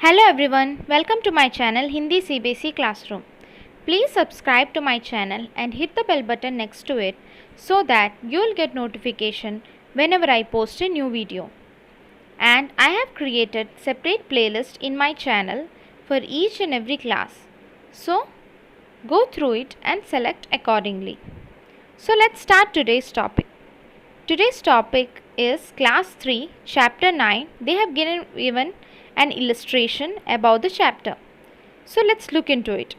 Hello everyone, welcome to my channel Hindi CBSE Classroom. Please subscribe to my channel and hit the bell button next to it so that you will get notification whenever I post a new video. And I have created separate playlist in my channel for each and every class. So go through it and select accordingly. So let's start today's topic. Today's topic is Class 3, Chapter 9. They have given an illustration about the chapter. So let's look into it.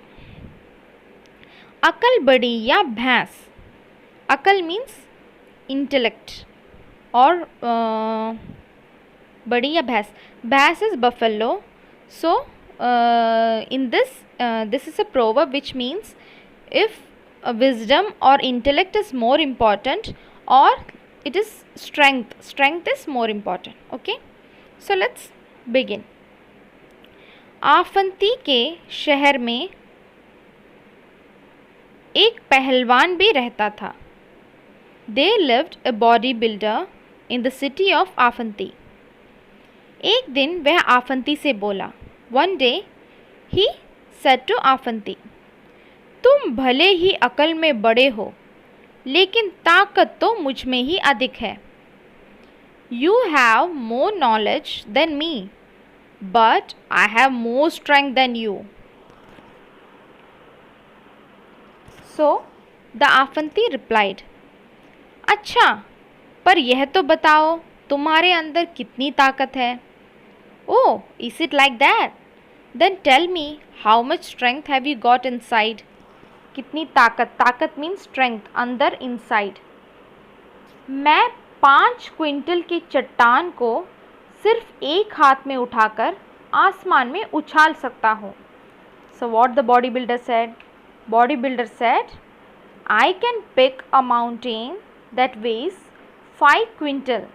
Akal, badi ya bhes. Akal means intellect or badi ya bhes. Bhes is buffalo. So in this is a proverb which means if wisdom or intellect is more important or it is strength is more important. Okay, so let's begin. आफंती के शहर में एक पहलवान भी रहता था. They lived a bodybuilder in the city of आफंती. एक दिन वह आफंती से बोला. One day he said to आफंती, तुम भले ही अकल में बड़े हो, लेकिन ताकत तो मुझ में ही अधिक है. You have more knowledge than me, but I have more strength than you. So the आफंती replied, अच्छा, पर यह तो बताओ तुम्हारे अंदर कितनी ताकत है. Oh, is it like that? Then tell me how much strength have you got inside? कितनी ताकत, ताकत मीन्स स्ट्रेंथ, अंदर, इनसाइड. मैं 5 क्विंटल की चट्टान को सिर्फ एक हाथ में उठाकर आसमान में उछाल सकता हूँ. So what the bodybuilder said? Bodybuilder said, I can pick a mountain that weighs 5 quintal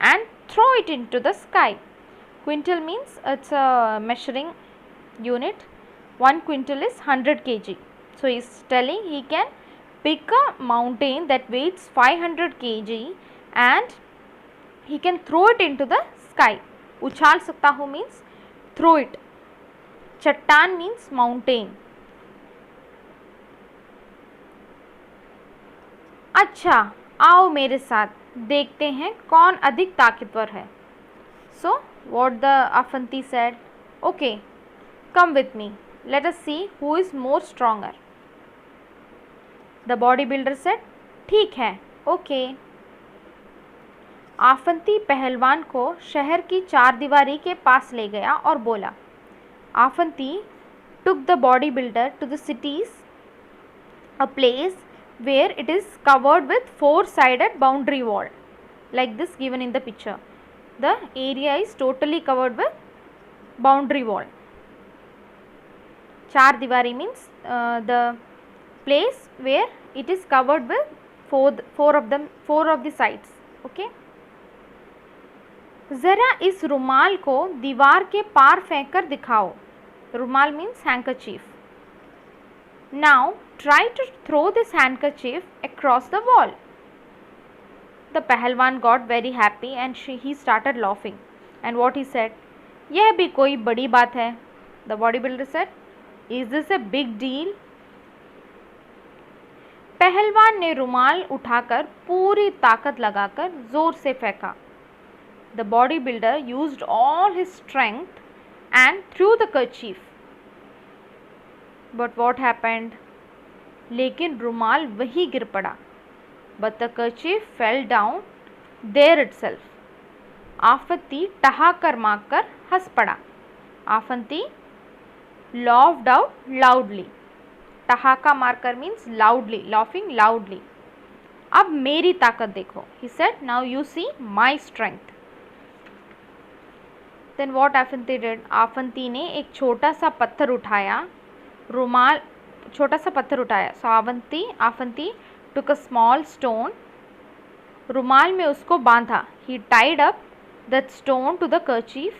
and throw it into the sky. Quintal means it's a measuring unit. 1 quintal is 100 kg. So he is telling he can pick a mountain that weighs 500 kg and he can throw it into the sky. उछाल सकता हूँ means throw it. चट्टान means mountain. अच्छा, आओ मेरे साथ देखते हैं कौन अधिक ताकतवर है. So what the Afanti said, okay, come with me. Let us see who is more stronger. The bodybuilder said, ठीक है, ओके. आफंती पहलवान को शहर की चारदीवारी के पास ले गया और बोला. आफंती took the bodybuilder to the cities, a place where it is covered with 4-sided boundary wall, like this given in the picture. The area is totally covered with boundary wall. चारदीवारी means the place where it is covered with four of the sides. Okay. जरा इस रुमाल को दीवार के पार फेंक कर दिखाओ. रुमाल means handkerchief. Now try to throw this handkerchief across the wall. The पहलवान got very happy and he started laughing. And what he said? यह भी कोई बड़ी बात है. The bodybuilder said, is this a big deal? पहलवान ने रुमाल उठाकर पूरी ताकत लगाकर जोर से फेंका. The bodybuilder used all his strength and threw the kerchief. But what happened? लेकिन रुमाल वही गिर पड़ा. But the kerchief fell down there itself. आफंती ठहाकर मारकर हंस पड़ा. आफंती laughed out loudly. ठहाका मारकर मीन्स loudly, laughing loudly. अब मेरी ताकत देखो. He said, now you see my strength. Then what आफंती did? आफंती ने एक छोटा सा पत्थर उठाया. रुमाल छोटा सा पत्थर उठाया. So आफंती took a small stone. रुमाल में उसको बांधा. He tied up that stone to the kerchief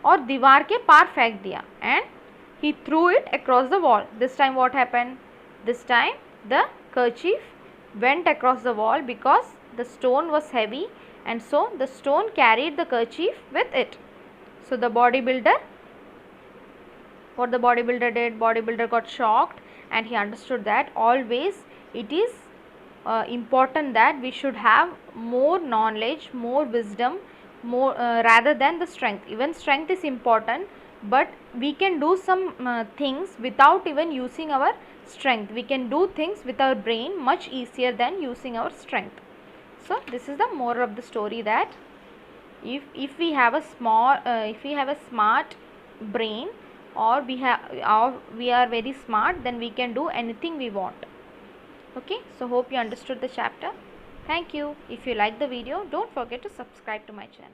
और दीवार के पार फेंक दिया. And he threw it across the wall. This time what happened? This time the kerchief went across the wall because the stone was heavy and so the stone carried the kerchief with it. So the bodybuilder What the bodybuilder did, bodybuilder got shocked and he understood that always it is important that we should have more knowledge, more wisdom, more rather than the strength. Even strength is important, but we can do some things without even using our strength. We can do things with our brain much easier than using our strength. So this is the moral of the story, that if we have a smart brain, or we are very smart, then we can do anything we want. Okay, so hope you understood the chapter. Thank you. If you like the video, don't forget to subscribe to my channel.